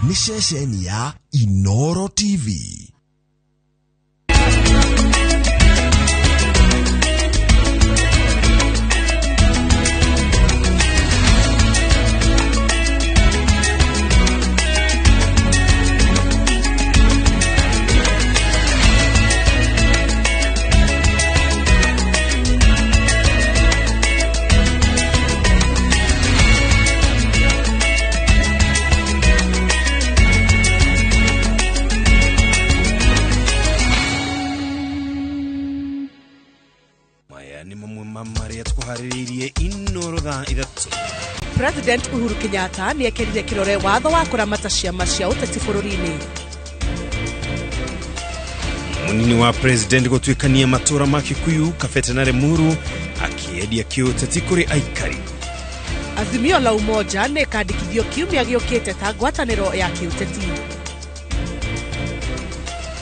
ni ceceni ya Inoro TV. President Uhuru Kenyatta ni ekerire kirore watho wa kuramata ciama cia uteti bururi-ini. Munini wa president gutwikania matura ma Kikuyu Kafete na Lemuru akiedia kiuteti kuri aikari. Azimio la Umoja ni kandikithio kiumia giukite ta ngwataniro ya kiuteti.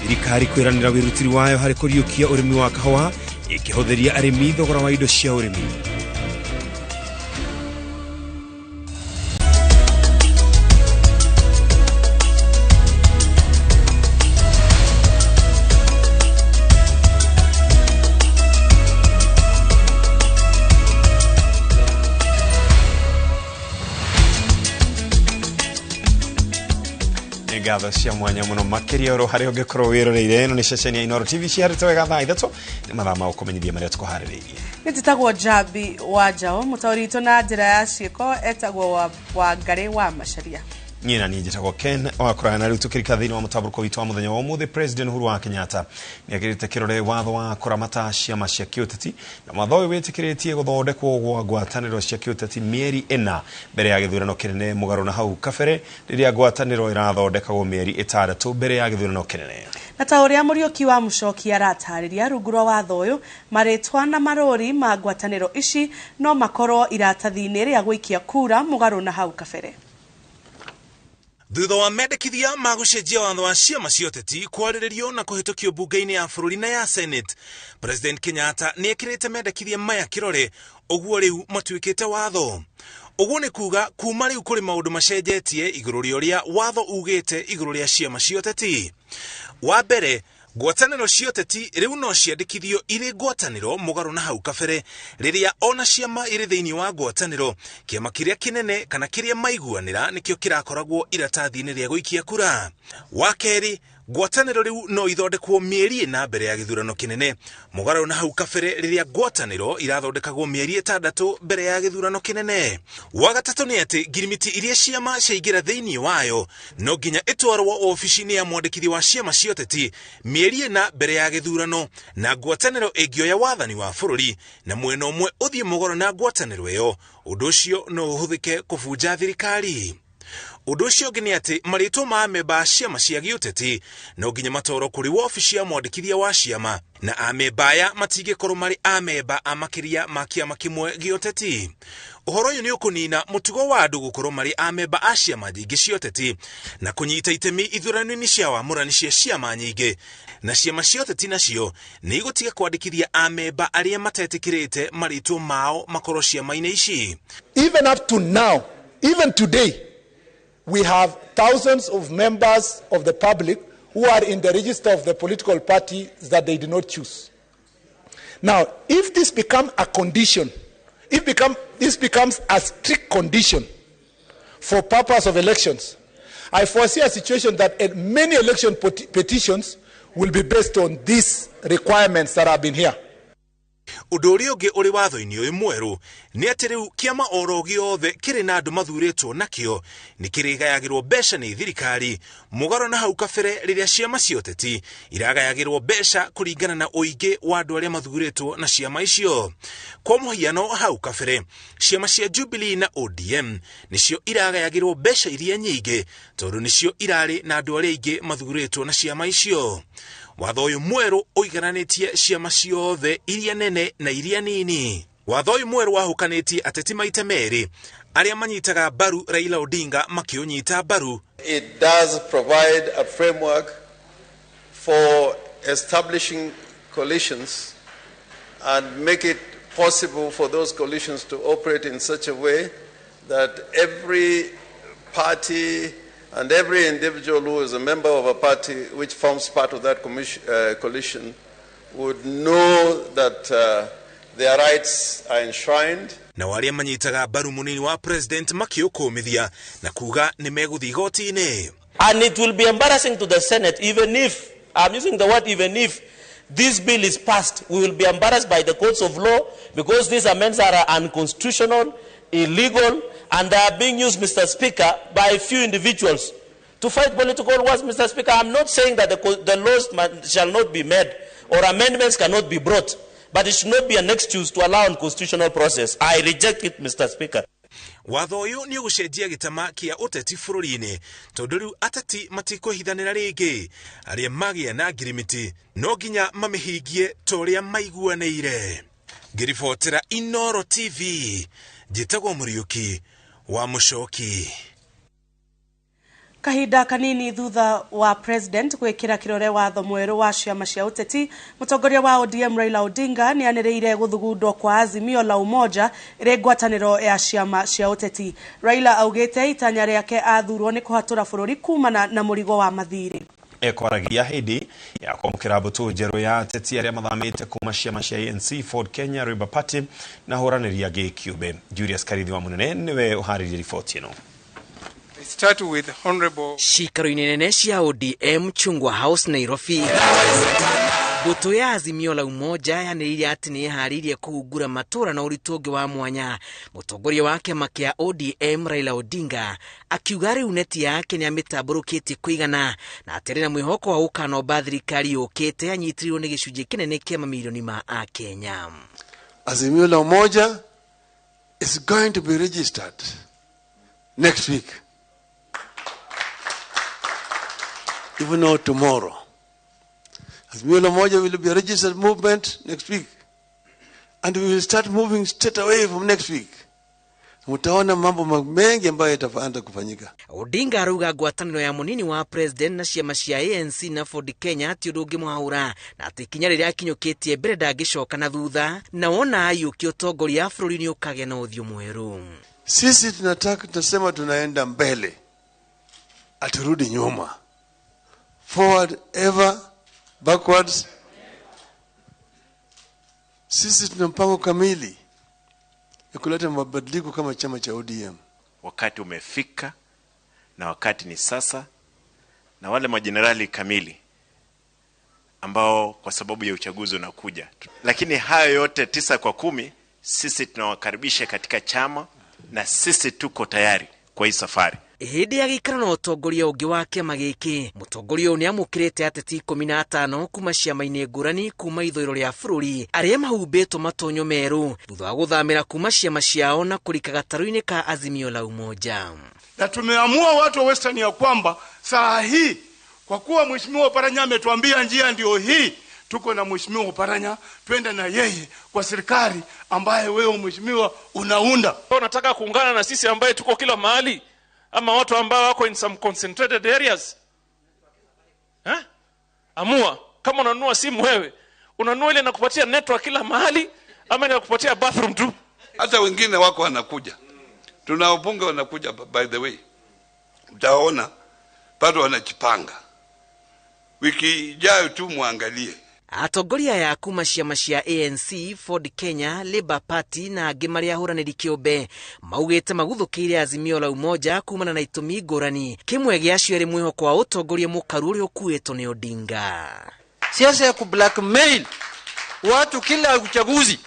Thirikari kwiranira wirutiri wayo hari kuriukia urimi wa kahua ikihuthiria arimi thogora wa indo cia urimi. Gather cia mwanya muno makiria ro hari ogekoro wiroreire no ni ceceni ya Inoro TV ciarite wega thaa ithatũ ni mathama ukomenyithia maria tukuhaririirie. Nititagwo Jabi Wajao mutaurito na njira ya ciiko etagwo wa Ngari wa Macharia. Nyina ni njitagwo Ken wakora na riu tukirika thini wa mutaburuko witu wa muthenya wa umuthi. President Uhuru wa Kenyatta ni agirite kirore watho wa kuramata ciama cia kiuteti na watho uyu witikiritie guthondekwo gwa ngwataniro cia kiuteti mieri 4 mbere ya githurano kinene mugaru na hau kabere riria ngwataniro irathondekagwo mieri 6 mbere ya githurano kinene. Na ta uria Muriuki wa Muchoki aratariria rungu rwa watho uyu maritwa na marori ma ngwataniro ici no makorwo iratathi-ini ria gwikia kura mugaru na hau kabere. Thutha wa mendekithia magucenjia watho wa ciama cia uteti kwarĩrĩrio na kũhĩtũkio bunge-inĩ ya bũrũri na ya Senate, President Kenyatta nĩ ekĩrĩte mendekithia maya kĩrore ũguo rĩu matuĩkĩte watho. Ũguo nĩ kuga kuma rĩu kũrĩ maũndũ macenjetie igũrũ rĩa ũrĩa watho ugĩte igũrũ rĩa ciama cia uteti. Wa mbere, ngwatanĩro cia uteti rĩu no ciandĩkithio irĩ ngwatanĩro mũgarũ na hau kabere rĩrĩa ona ciama irĩ thĩinĩ wa ngwatanĩro kĩama kĩrĩa kĩnene kana kĩrĩa maiguanĩra nĩkĩo kĩrakoragwo iratathi-inĩ rĩa gũikia kura. Wa kerĩ, ngwatanĩro rĩu no ithondekwo mĩeri 4 mbere ya gĩthurano kĩnene mũgarũ na hau kabere rĩrĩa ngwatanĩro irathondekagwo mĩeri 6 mbere ya gĩthurano kĩnene. Wa gatatũ nĩ atĩ ngirimiti iria ciama ciaingĩra thĩinĩ wayo no nginya ĩtwarwo ofici-inĩ ya mwandĩkithi wa ciama cia ũteti mĩeri 4 mbere ya gĩthurano, na ngwatanĩro ĩngĩoya wathani wa bũrũri na mwena ũmwe ũthiĩ mũgarũ na ngwatanĩro ĩyo, ũndũ ũcio no ũhũthĩke kũbunja thirikari. Ũndũ ũcio ũngĩ nĩ atĩ marĩtwa ma amemba ciama cia gĩũteti no nginya matwarwo kũrĩ wobici ya mwandĩkithia wa ciama, na amemba aya matingĩkorwo marĩ amemba a makĩria ma kĩama kĩmwe gĩũteti. Ũhoro ũyũ nĩ ũkũnina mũtugo wa andũ gũkorwo marĩ amemba a ciama nyingĩ cia ũteti na kũnyita itemi ithurano-inĩ cia wamũrani cia ciama nyingĩ, na ciama cia ũteti nacio nĩ igũtiga kwandĩkithia amemba arĩa matetĩkĩrĩte marĩtwa mao makorwo ciama-inĩ ici. Even up to now, even today, we have thousands of members of the public who are in the register of the political party that they did not choose. Now, if this becomes a condition, this becomes a strict condition for purpose of elections, I foresee a situation that many election petitions will be based on these requirements that have been here. Ũndũ ũrĩa ũngĩ ũrĩ watho-inĩ ũyũ mwerũ nĩ atĩ rĩu kĩama oro gĩothe kĩrĩ na andũ mathurĩtwo nakĩo nĩ kĩrĩgayagĩrwo mbeca nĩ thirikari mũgarũ na hau kabere rĩrĩa ciama cia ũteti iragayagĩrwo mbeca kũringana na ũingĩ wa andũ arĩa mathurĩtwo na ciama icio. Kwa mũhiano hau kabere ciama cia Jubilee na ODM nĩcio iragayagĩrwo mbeca iria nyingĩ tondũ nĩcio irarĩ na andũ arĩa aingĩ mathurĩtwo na ciama icio. Watho ũyũ mwerũ ũigananĩtie ciama ciothe iria nene na iria nini. Watho ũyũ mwerũ wahukanĩtie ateti maita merĩ arĩa manyitaga mbaru Raila Odinga makĩũnyita mbaru. It does provide a framework for establishing coalitions and make it possible for those coalitions to operate in such a way that every party And every individual who is a member of a party which forms part of that coalition would know that their rights are enshrined. Na waria manyitaga baru munini wa president makiukumithia na kuga ni meguthi igoti-ini. And it will be embarrassing to the Senate even if, I'm using the word even if, this bill is passed. We will be embarrassed by the courts of law because these amendments are unconstitutional, illegal, and they are being used, Mr. Speaker, by a few individuals to fight political wars, Mr. Speaker. I'm not saying that the laws shall not be made or amendments cannot be brought, but it should not be an excuse to allow unconstitutional process. I reject it, Mr. Speaker. Watho uyu ni ugucenjia gitama kia uteti bururi-ini tondu riu ateti matikuhithanira ringi aria magia na ngirimiti no nginya mamihingie toria maiguaneire. Ngiribotera Inoro TV njitagwo Muriuki wa Mucoki. Kahinda kanini thutha wa president gwikira kirore watho mweru wa ciama cia uteti, mutongoria wa ODM Raila Odinga ni anireire guthugundwo kwa Azimio la Umoja iri ngwataniro ya ciama cia uteti. Raila augite itanya riake athurwo ni kuhatura bururi kumana na murigo wa mathiri. Ekwaragia hindi ya kwamukira mbutu njeru ya ateti aria mathamite kuma ciama cia ANC, Ford Kenya, Labour Party na huraniria G-Cube. Julius Karithi wa Munene niwe uhariririe riboti ino. Start with Honorable Shikaro-ini nene cia ODM Chungwa House Nairobi. Mbutu ya Azimio la Umoja yaniririe ati ni iharirie kuhungura matura na uritungi wa mwanya. Mutongoria wa kiama kia ODM Raila Odinga akiuga riu neti yake ni amitamburukitie kuigana na atiri na mwihoko wa ukanoba thirikari yukite anyitirirwo ni gicunji kinene kia mamilioni ma Akenya. Azimio la Umoja is going to be registered next week. Even not tomorrow. Azimio la Umoja will be a registered movement next week. And we will start moving straight away from next week. Mutaona mambo mengi ambayo yataanza kufanyika. Odinga aruga ngwataniro ya munini wa president na ciama cia ANC na Ford Kenya ti undu ngimuhaura na ati kinya riria akinyukitie mbere ndagicoka na thutha na wona ayuki utongoria bururi ni ukage na uthio mweru. Sisi tunasema tunaenda mbele, aturudi nyuma. Forward ever, backwards. Sisi tuna mpango kamili ya kuleta mabadiliko kama chama cha ODM. Wakati umefika na wakati ni sasa, na wale majenerali kamili ambao kwa sababu ya uchaguzi unakuja. Lakini hayo yote 9 kwa 10 sisi tunawakaribisha katika chama na sisi tuko tayari kwa hii safari. Hindi ya gikara na utongoria ungi wa kiama giki, mutongoria uyu ni amukirite ateti 15 kuma ciama-ini ngurani kuma ithuriro ria bururi aria mahumbitwo matonyo meru thutha wa guthamira kuma ciama ciao na kurika gataru-ini ka Azimio la Umoja. Na tumeamua watu wa Western ya kwamba saa hii kwa kuwa Mheshimiwa Oparanya ametuambia njia ndio hii, tuko na Mheshimiwa Oparanya, twende na yeye kwa serikali ambaye wewe Mheshimiwa unaunda. Unataka kuungana na sisi ambaye tuko kila mahali ama watu ambao wako in some concentrated areas? Amua kama unanunua simu wewe, unanunua ile inakupatia network kila mahali ama inakupatia bathroom tu? Hata wengine wako wanakuja. Tuna wabunge wanakuja, by the way. Utaona bado wanajipanga. Wiki ijayo tu muangalie. Atongoria ya kuma ciama cia ANC, Ford Kenya, Labour Party na angi maria huraniri kiumbe maugite maguthukiire Azimio la Umoja kumana na itumi ngurani. Kimwe giacio ri mwihoko wa utongoria mukaru uri ukuitwo ni Odinga. Siasa ya kublackmail watu kila uchaguzi,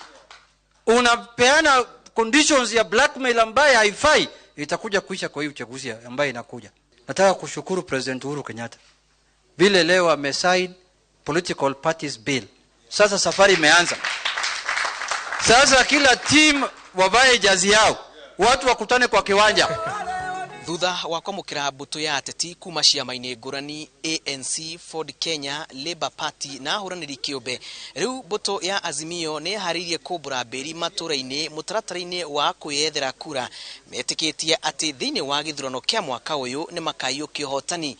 unapeana conditions ya blackmail ambaye haifai, itakuja kuisha kwa hii uchaguzi ambaye inakuja. Nataka kushukuru President Uhuru Kenyatta vile leo amesign political parties bill. Sasa safari imeanza. Sasa kila team wavae jazi yao, watu wakutane kwa kiwanja. Thutha wa kwamukira mbutu ya ateti kuma ciama-ini ngurani ANC, Ford Kenya, Labour Party na huraniri kiumbe, riu mbutu ya Azimio ni haririe kumbura mberi matura-ini mutaratara-ini wa kwiyethera kura, metikitie ati thiini wa githurano kia mwaka uyu ni makaiukio hotani.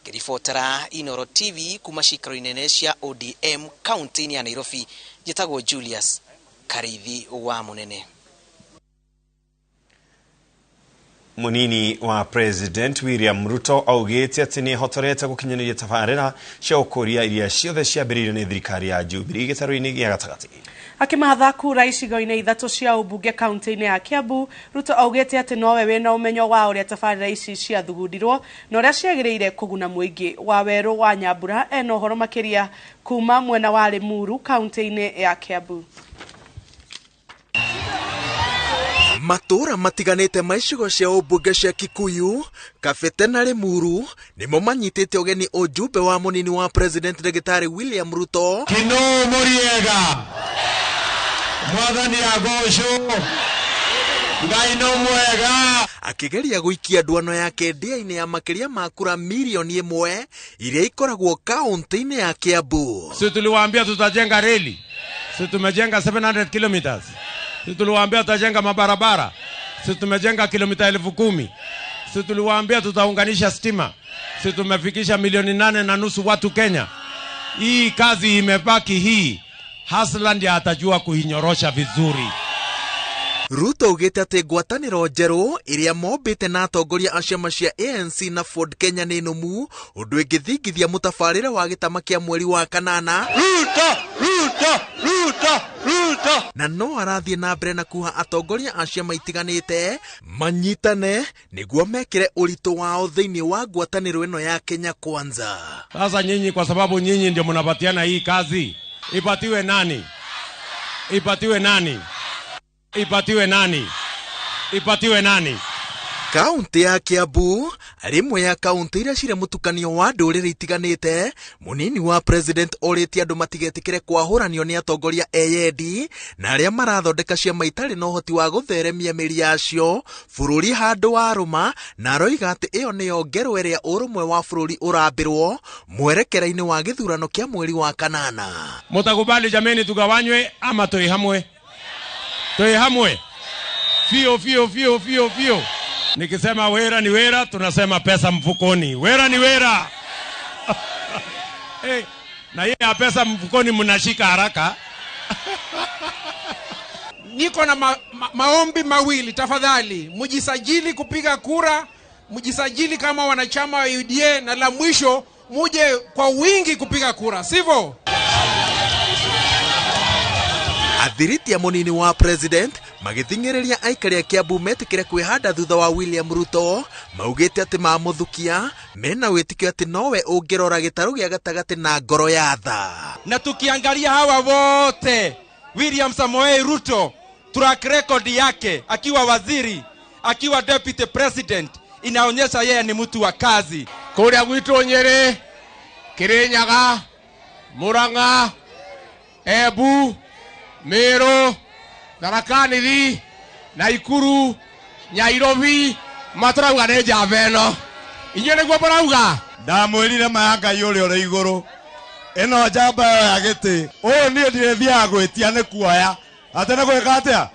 Ngiribotera Inoro TV kuma cikaro-ini nene cia ODM kaunti-ini ya Nairobi, njitagwo Julius Karithi wa Munene. Munini wa President William Ruto augite ati ni hotorete gukinyaniria tabarira cia ukoria iria ciothe ciambiririo ni thirikari ya Jubilee gitaru-ini gia gatagati. Akimahatha kura icigo-inĩ ithatu cia ubunge kaunti-inĩ ya Kiambu, Ruto augite ati nowe wina umenyo wa uria tabarira ici cia thugundirwo na uria ciagiriire kuguna muingi. Waweru wa Nyambura ena uhoro makiria kuma mwena wa Limuru kaunti-inĩ ya Kiambu. Matura matiganite maicigo cia ubunge cia Kikuyu, Kabete na Limuru nimo manyitite ugeni ujumbe wa munini wa President Ndagĩtarĩ William Ruto. Kino Muriega mwathani agocwo Ngai no mwega, akigeria guikia ndwano yake ndia-inĩ ya makiria ma kura milioni 1 iria ikoragwo kaunti-inĩ ya Kiambu. Sisi tuliwaambia tutajenga reli, sisi tumejenga 700 kilometers. Sisi tuliwaambia tutajenga mabarabara, sisi tumejenga kilomita 10,000. Sisi tuliwaambia tutaunganisha stima, sisi tumefikisha 8.5 watu Kenya. Hii kazi imebaki hii, Hasland atajua kuhinyorosha vizuri. Ruto ugite ati ngwataniro njeru iria mombite na atongoria a ciama cia ANC na Ford Kenya ni numu undu ingithingithia mutabarira wa gitama kia mweri wa kanana. Ruto na no arathie na mbere na kuha atongoria a ciama itiganite manyitane niguo mekire uritu wao thiini wa ngwataniro ino ya Kenya Kwanza. Sasa nyinyi, kwa sababu nyinyi ndio mnapatiana hii kazi, ipatiwe nani? Ipatiwe nani? Ipatiwe nani? Ipatiwe nani? Kaunti ya Kiambu rimwe ya kaunti iria cire mutukanio wa nduriri itiganite, munini wa President oriti andu matigetikire kwahuranio ni atongoria eyendi na aria marathondeka ciama itari na uhoti wa gutheremia miri yacio bururi handu wa ruma, na aroiga ati iyo niyo ngero iria urumwe wa bururi urambirwo mwerekera-ini wa githurano kia mweri wa kanana. Mutakubali jameni tugawanywe ama toi hamwe? Toi hamwe. Fio. Nikisema wera ni wera, tunasema pesa mfukoni. Wera ni wera. Hey, na yeye pesa mfukoni mnashika haraka. Niko na maombi mawili, tafadhali mujisajili kupiga kura, mujisajili kama wanachama wa UDA, na la mwisho muje kwa wingi kupiga kura, sivyo? Athiriti ya munini wa President magithingiriria aikari a Kiambu metikire kwihanda thutha wa William Ruto, maugite ati mamuthukia mena witikio ati nowe ungirora gitaru gia gatagati na ngoro ya tha. Na tukiangalia hawa wote, William Samoei Ruto, track record yake akiwa waziri, akiwa deputy president, inaonyesha yeye ni mtu wa kazi. Kuria gwitu Nyeri, Kirinyaga, Murang'a, Embu, Meru, Tharaka Nithi, Naikuru, Nyairobi, maturauga ni njamba ino. Inyo niguo murauga? Ndamwirire mayanga yuri uri iguru. Ino njamba ya giti. Uyu ni ndirithia gwitia ni kuoya. Atene gwika atia?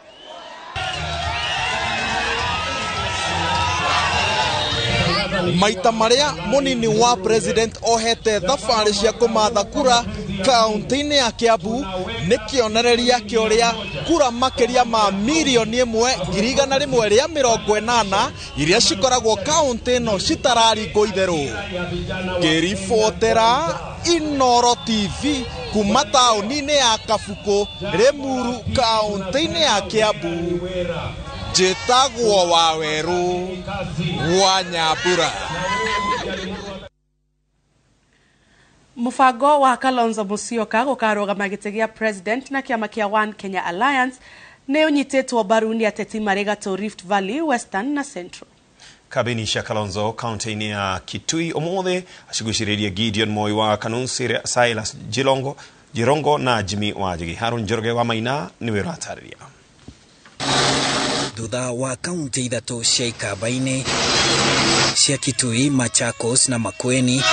Maita maria munini wa President ohete thabari cia kumatha kura kaunti-ini ya Kiambu ni kionereria kioria kura makiria ma milioni 1,180 iria cikoragwo kaunti ino citararingo itheru. Ngiribotera Inoro TV kuma tauni-ini ya Kabuku, Limuru kaunti-ini ya Kiambu. Jitagwo Waweru wa Nyambura. Mufango wa Kalonzo Musyoka gukarugama giti gia president na kiama kia One Kenya Alliance ne unyititwo mbaru ni ateti marĩ gatũ Rift Valley, Western na Central. Kabini cia Kalonzo kaunti-ini ya Kitui umuthi acigucĩrĩirie Gideon Moi wa Kanu, Silas Jirongo na Jimmy Wanjigi. Harun Njoroge wa Maina niwe ũratarĩria. Thutha wa kaunti ithatu cia ikamba-inĩ cia Kitui, Machakos na Makueni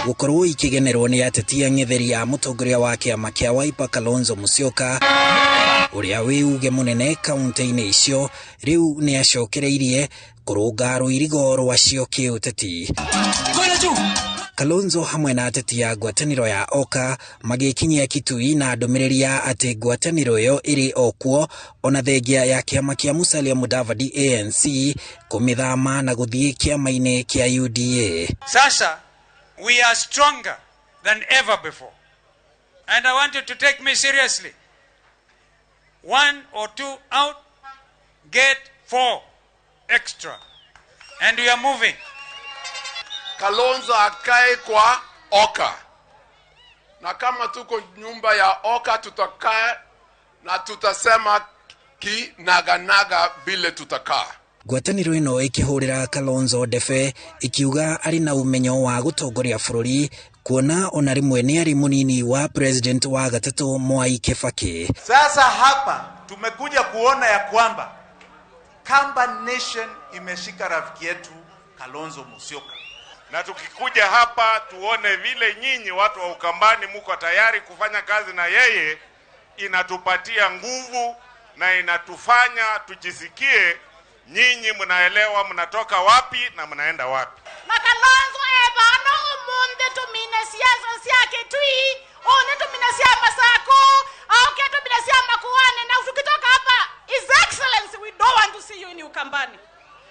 gukorwo ikigenerwo ni ateti ang'etheri ya mutongoria wa kiama kia Wiper Kalonzo Musyoka, uria wi uge munene kaunti-inĩ icio, riu ni acokereirie kurunga rũirigo rwacio kiũteti. Kalonzo hamwe na ateti ya ngwatanĩro ya OKA magikinyia Kitui na ndomereri ya ati ngwatanĩro yo iri okuo ona thengia ya kiama kia Musalia Mudavadi ANC kumithama na guthii kiama-ini kia UDA. Sasa we are stronger than ever before, and I want you to take me seriously. 1 or 2 out, get 4 extra, and we are moving. Kalonzo akae kwa OKA, na kama tuko nyumba ya OKA tutakaa na tutasema kinaganaga vile tutakaa. Ngwatanĩro ĩno ikihurira Kalonzo ndebe ikiuga ari na umenyo wa gutongoria bũrũri kuona ona rimwe ni ari munini wa president wa gatatu Mwai Kibaki. Sasa hapa tumekuja kuona ya kwamba Kamba Nation imeshika rafiki yetu Kalonzo Musyoka. Na tukikuja hapa tuone vile nyinyi watu wa Ukambani muko tayari kufanya kazi na yeye, inatupatia nguvu na inatufanya tujisikie nyinyi mnaelewa mnatoka wapi na mnaenda wapi. Na Kalonzo ebano umunde tumine siasa siake tui one tumine siasa masako au keto bila siasa makuane, na ukitoka hapa His Excellency we don't want to see you in Ukambani.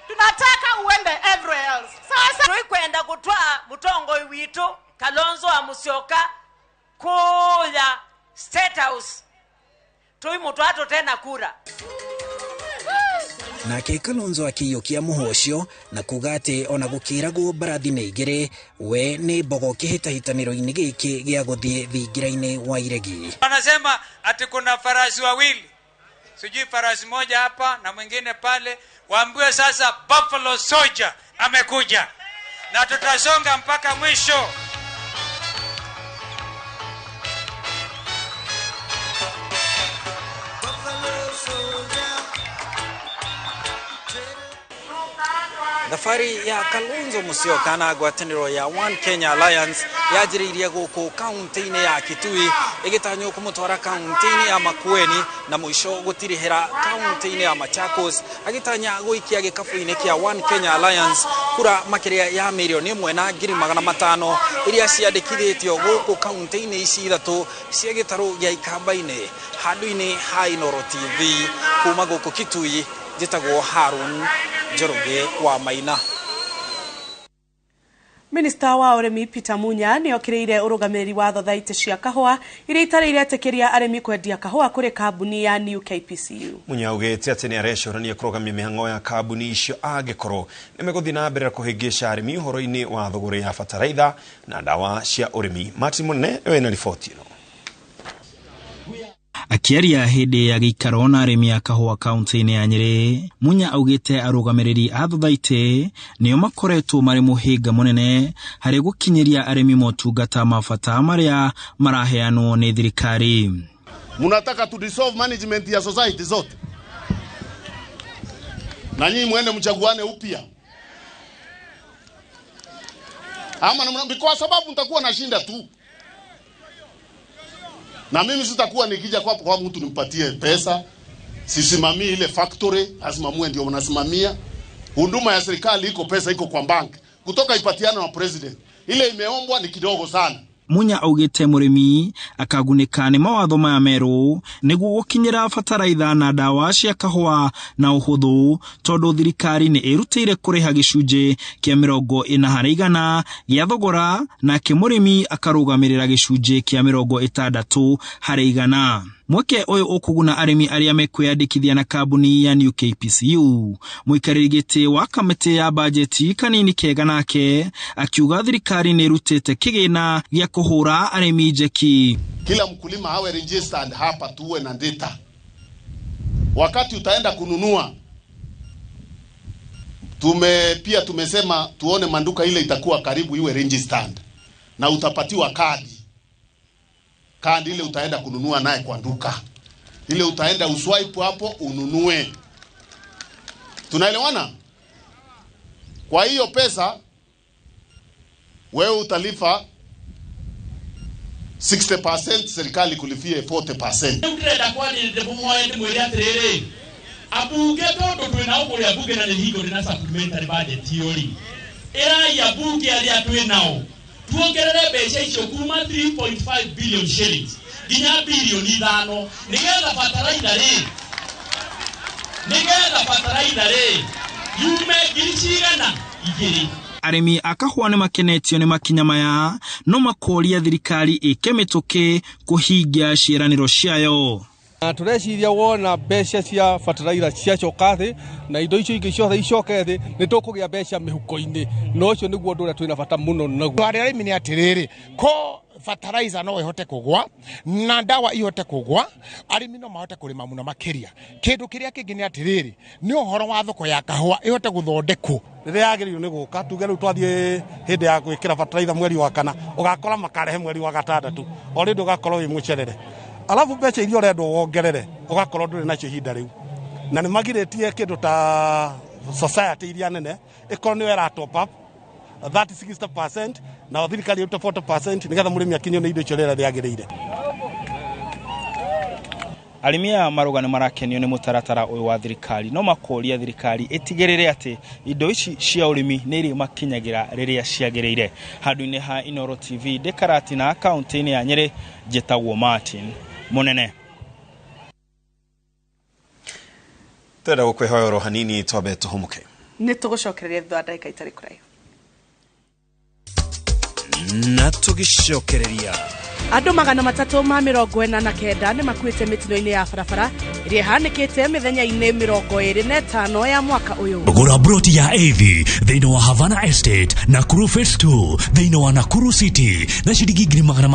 Tunataka uende everywhere else. Sasa tuikwenda kutwa mutongo witu Kalonzo wa Musyoka kuya State House tui mutwato tena kura. Nake Kalonzo akiyukia muhocio na kuga ati ona gukiragwo barathi nĩ igĩrĩ we nĩ mbogo kĩhĩtahĩtanĩro-inĩ gĩkĩ gĩa gũthiĩ thingira-inĩ wa iregi. Wanasema ati kuna farasi wawili, sijui farasi moja hapa na mwingine pale, waambiwe sasa Buffalo Soldier amekuja na tutasonga mpaka mwisho. Thafari ya Kalonzo Musyoka na ngwatanĩro ya One Kenya Alliance yajĩrĩirie gũkũ kaunti-inĩ ya Kitui ĩgĩtanywo kũmũtwara kaunti-inĩ ya Makueni na mũico gũtirĩhĩra kaunti-inĩ ya Machakos, agĩtanya gũikia gĩkabũ-inĩ kĩa One Kenya Alliance kura makĩria ya milioni 1,500,000 iria ciandĩkithĩtio gũkũ kaunti-inĩ ici ithatũ cia gĩtarũ gĩa Ikamba-inĩ. Handũ-inĩ ha Inooro TV kuma gũkũ Kitui, njĩtagwo Harun Njoroge wa Maina. Minister wa urimi Peter Munya ni okiriire urugamiriri wa thothaitĩ cia kahũa iria itarĩire etĩkĩria arĩmi kwendia kahũa kũrĩ kambuni ya New KPCU. Munya augĩte atĩ nĩ arecũrania kũrũgamia mĩhang'o ya kambuni icio angĩkorwo nĩmegũthiĩ na mbere kũhĩngĩca arĩmi ũhoro-inĩ wa thogora ya bataraitha na ndawa cia ũrĩmi. Martin Munene wena riboti ĩno. Akiaria hĩndĩ ya gĩikaro na arĩmi a kahũa kaunti-inĩ ya Nyeri, Munya augĩte arũgamĩrĩri a thothaitĩ nĩo makoretwo marĩ mũhĩnga mũnene harĩ gũkinyĩria arĩmi motungata mabata marĩa maraheanwo nĩ thirikari. Munataka to dissolve management ya society zote, na nyinyi muende mchaguane upya ama kwa sababu mtakuwa na shinda tu. Na mimi sitakuwa nikija kwa mtu nimpatie pesa, sisimamii ile factory, lazima muwe ndio mnasimamia. Huduma ya serikali iko, pesa iko kwa bank, kutoka ipatiana na president. Ile imeombwa ni kidogo sana. Munya augĩte mũrĩmi akagunĩka nĩ mawatho maya merũ nĩguo gũkinyĩra bataraitha na ndawa cia kahũa na ũhũthũ, tondũ thirikari nĩ ĩrutĩire kũrĩha gĩcunjĩ kĩa 40% gĩa thogora, nake mũrĩmi akarũgamĩrĩra gĩcunjĩ kĩa 60%. Mweke ũyũ ũkũguna arĩmi arĩa mekwĩyandĩkithia na kambuni ya New KPCU. Mũikarĩri gĩtĩ wa kamĩtĩ ya bajeti Kanini Kega nake akiuga thirikari nĩ ĩrutĩte kĩgĩna gĩa kũhũra arĩmi njeki. Kila mkulima awe registered hapa, tuwe na data. Wakati utaenda kununua, pia tumesema tuone manduka ile itakuwa karibu iwe registered, na utapatiwa kadi. Kadi ile utaenda kununua naye kwa duka. Ile utaenda uswipe hapo ununue. Tunaelewana? Kwa hiyo pesa wewe utalipa 60%, serikali kulifia 40%. Ukirenda kwani ndipo mwaende mwele atiriri. Abunge tondu twina ukuri abunge na hingo rina supplementary budget yori. Era ya bunge aria twinao. tuongerere mbeca icio kuma 3.5 billion shillings nginya bilioni 5 nigetha bataraitha rĩ yume ngiri cigana igĩrĩ. Arimi akahwa nĩ makenetio nĩ makinya maya no makoria thirikari ĩkemĩtũke kũhingia ciĩranĩro ciayo. Tureciria wona mbeca cia fertilizer ciacoka thĩ na indo icio ingĩ ciothe icoke thĩ nĩ tũkũgĩa mbeca mĩhuko-inĩ, no ũcio nĩguo ũndũ ũrĩa twĩna bata mũno naguo. Arĩmi nĩ atĩrĩrĩ, ko fertilizer no ihote kũgwa na ndawa ihote kũgwa, arĩmi no mahote kũrĩma mũno makĩria. Kĩndũ kĩrĩa kĩngĩ nĩ atĩrĩrĩ, nĩ ũhoro wa thoko ya kahũa ihote gũthondekwo. Rĩrĩa yagĩrĩirwo nĩ gũka, tuge rĩu twathiĩ hĩndĩ ya gwĩkĩra fertilizer mweri wa kana, ũgakora makarehe mweri wa gatandatũ, o rĩndĩ ũgakorwo wĩ mũcerere. Alafu mbeca iria ũrendwo wongerere ũgakorwo ndũrĩ nacio ihinda rĩu, na nĩ magirĩtie kĩndũ ta society iria nene ĩkorwo nĩyo ĩra top up 30-60% na thirikari ĩrute 40% nĩgetha mũrĩmi akinyio nĩ indo icio rĩrĩa rĩagĩrĩire. Arĩmi aya marũga nĩ marakenio nĩ mũtaratara ũyũ wa thirikari, no makoria thirikari ĩtigĩrĩre atĩ indo ici cia ũrĩmi nĩ irĩ makinyagĩra rĩrĩa ciagĩrĩire. Handũ-inĩ ha Inooro TV Dekarati na akaunti-inĩ ya Nyeri, njĩtagwo Martin Munene. Tenda gũkwĩhoya oro hanini twambe tũhũmũke. Nĩ tũgũcokereria thutha wa ndagĩka itarĩ kũraihu. Na tũgĩcokereria Andũ 349 nĩ makuĩte mĩtino-inĩ ya barabara ĩrĩa ĩhanĩkĩte mĩthenya-inĩ 25 ya mwaka ũyũ. Gũra broti ya AV thĩinĩ wa Havana Estate, Nakuru Phase 2 thĩinĩ wa Nakuru City na ciringi 500